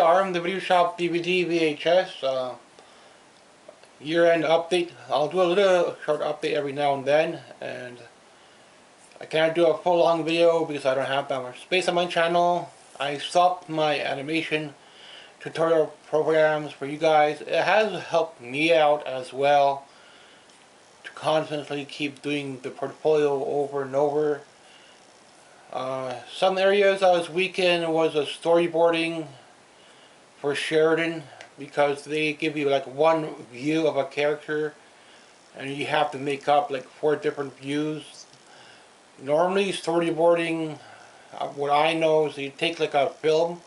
are in the video shop DVD VHS year-end update. I'll do a little short update every now and then, and I can't do a full long video because I don't have that much space on my channel. I stopped my animation tutorial programs for you guys. It has helped me out as well to constantly keep doing the portfolio over and over. Some areas I was weak in was storyboarding for Sheridan, because they give you like one view of a character and you have to make up like 4 different views. Normally storyboarding, what I know is you take like a film,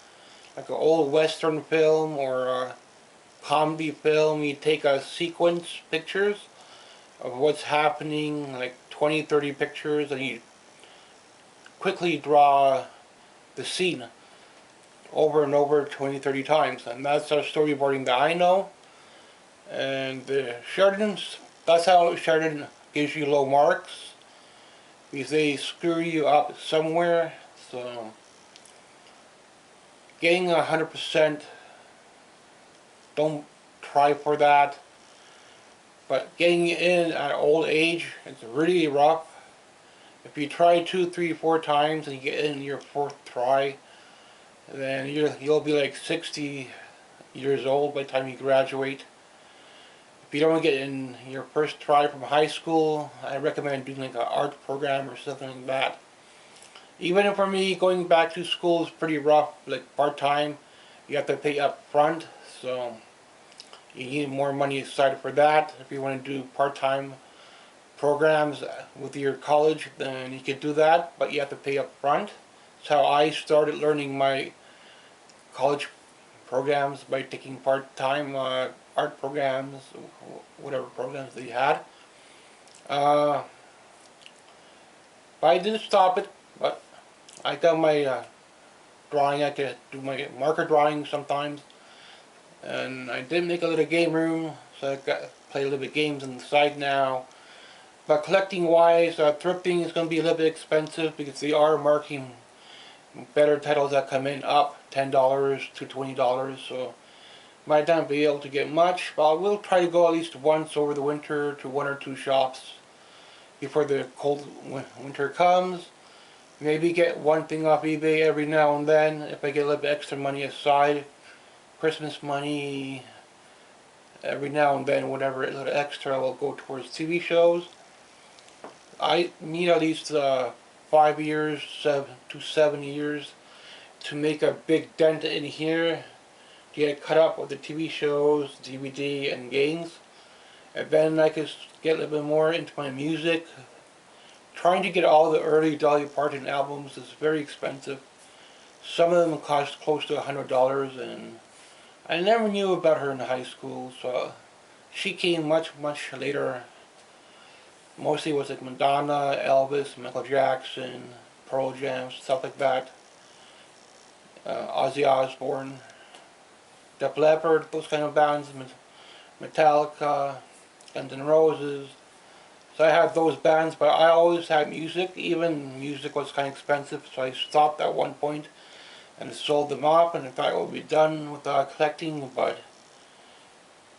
like an old western film or a comedy film, you take a sequence pictures of what's happening, like 20-30 pictures, and you quickly draw the scene over and over 20-30 times, and that's our storyboarding that I know. And the Sheridans, that's how Sheridan gives you low marks, because they screw you up somewhere. So getting 100%, don't try for that. But getting in at old age, it's really rough. If you try 2, 3, 4 times and you get in your 4th try, then you'll be like 60 years old by the time you graduate. If you don't get in your first try from high school, I recommend doing like an art program or something like that. Even for me, going back to school is pretty rough, like part-time. You have to pay up front, so you need more money aside for that. If you want to do part-time programs with your college, then you can do that, but you have to pay up front. That's how I started learning my college programs, by taking part-time art programs, whatever programs they had. But I didn't stop it, but I got my drawing. I could do my marker drawing sometimes, and I did make a little game room, so I got play a little bit of games on the side now. But collecting wise, thrifting is going to be a little bit expensive because they are marking better titles that come in up $10 to $20, so might not be able to get much, but I will try to go at least once over the winter to 1 or 2 shops before the cold winter comes. Maybe get one thing off eBay every now and then if I get a little bit extra money aside. Christmas money every now and then, whatever a little extra will go towards TV shows. I need at least 5 years, 7 to 7 years to make a big dent in here, to get it cut up with the TV shows, DVD, and games. And then I could get a little bit more into my music. Trying to get all the early Dolly Parton albums is very expensive. Some of them cost close to $100, and I never knew about her in high school, so she came much later. Mostly was like Madonna, Elvis, Michael Jackson, Pearl Jam, stuff like that. Ozzy Osbourne, Def Leppard, those kind of bands, Metallica, Guns N' Roses. So I had those bands, but I always had music. Even music was kind of expensive, so I stopped at one point and sold them off, and I thought I would be done with collecting. But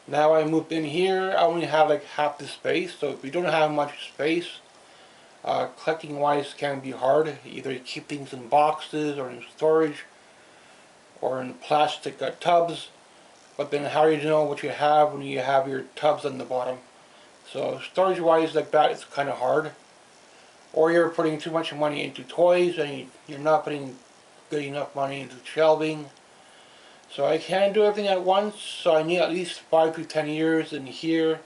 now I moved in here, I only have like half the space, so if you don't have much space, collecting wise can be hard. Either you keep things in boxes or in storage or in plastic tubs, but then how do you know what you have when you have your tubs on the bottom? So storage wise like that, it's kind of hard. Or you're putting too much money into toys and you're not putting good enough money into shelving. So I can't do everything at once, so I need at least 5 to 10 years in here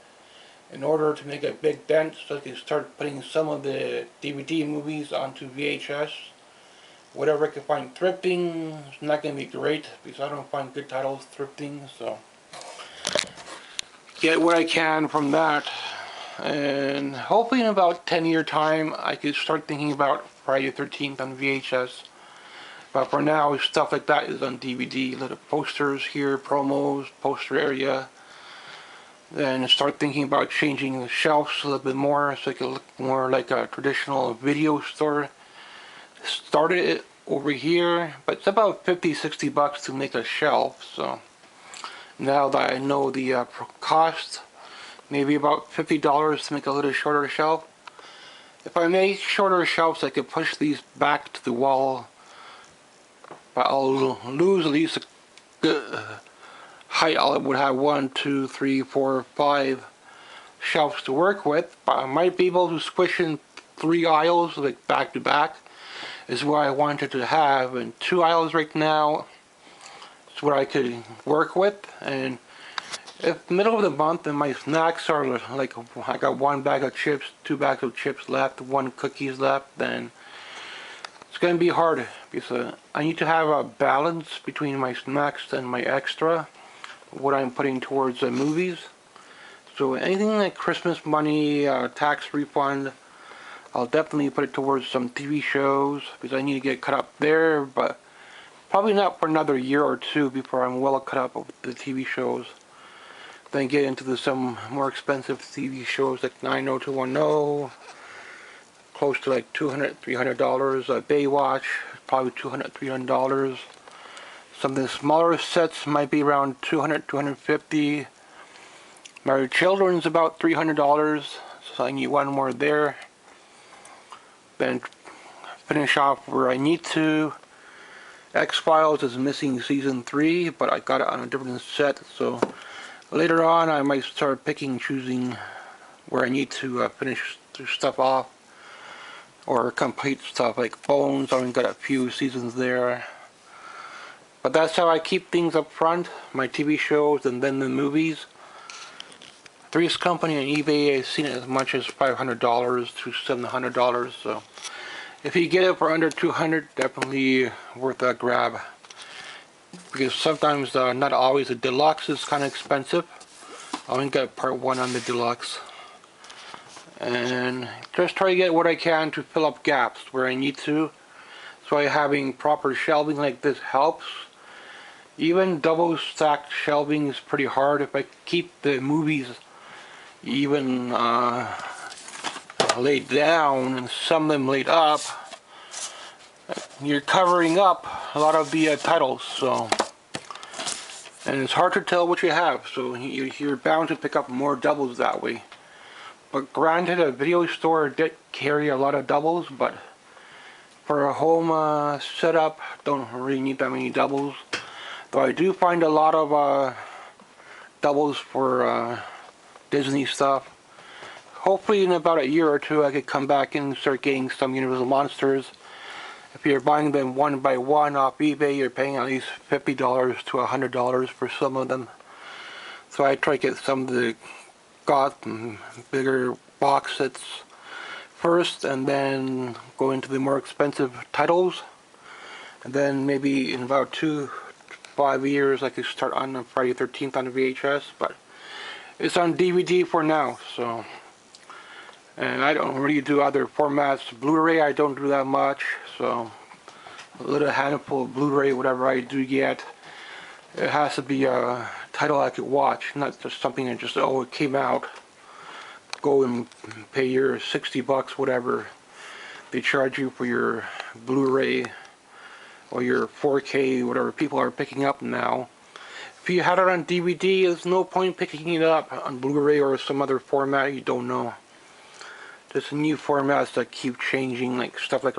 in order to make a big dent, so I can start putting some of the DVD movies onto VHS. Whatever I can find thrifting is not going to be great, because I don't find good titles thrifting, so get what I can from that. And hopefully in about 10-year time I could start thinking about Friday the 13th on VHS. But for now, stuff like that is on DVD. Little posters here, promos, poster area. Then start thinking about changing the shelves a little bit more so it can look more like a traditional video store. Started it over here, but it's about 50-60 bucks to make a shelf. So now that I know the cost, maybe about $50 to make a little shorter shelf. If I make shorter shelves, I could push these back to the wall, but I'll lose at least a good height. I would have 1, 2, 3, 4, 5 shelves to work with, but I might be able to squish in 3 aisles, like back to back, is what I wanted to have, and 2 aisles right now is what I could work with. And if middle of the month and my snacks are like, I got 1 bag of chips, 2 bags of chips left, 1 cookies left, then it's going to be hard, because I need to have a balance between my snacks and my extra, what I'm putting towards the movies. So anything like Christmas money, tax refund, I'll definitely put it towards some TV shows, because I need to get caught up there, but probably not for another year or 2 before I'm well caught up with the TV shows. Then get into some more expensive TV shows like 90210, close to like $200, $300. Baywatch, probably $200, $300. Some of the smaller sets might be around $200, $250. Married Children's about $300, so I need 1 more there. Then finish off where I need to. X-Files is missing season 3, but I got it on a different set, so later on I might start picking, choosing where I need to finish stuff off, or complete stuff like Bones. I only got a few seasons there. But that's how I keep things up front, my TV shows and then the movies. Three's Company on eBay, I've seen it as much as $500 to $700, so if you get it for under $200, definitely worth a grab. Because sometimes, not always, the deluxe is kind of expensive. I only got part 1 on the deluxe. And just try to get what I can to fill up gaps where I need to. So having proper shelving like this helps. Even double stacked shelving is pretty hard. If I keep the movies even laid down and some of them laid up, you're covering up a lot of the titles, so, and it's hard to tell what you have, so you're bound to pick up more doubles that way. But granted, a video store did carry a lot of doubles, but for a home setup, don't really need that many doubles. Though I do find a lot of doubles for Disney stuff. Hopefully in about a year or 2 I could come back and start getting some Universal Monsters. If you're buying them 1 by 1 off eBay, you're paying at least $50 to $100 for some of them. So I try to get some of the bigger box sets first, and then go into the more expensive titles. And then maybe in about 2 to 5 years I could start on Friday the 13th on the VHS, but it's on DVD for now, so. And I don't really do other formats. Blu-ray I don't do that much, so a little handful of Blu-ray, whatever I do get, it has to be a title I could watch, not just something that just, oh, it came out. Go and pay your 60 bucks, whatever they charge you for your Blu-ray or your 4K, whatever people are picking up now. If you had it on DVD, there's no point picking it up on Blu-ray or some other format you don't know. There's new formats that keep changing, like stuff like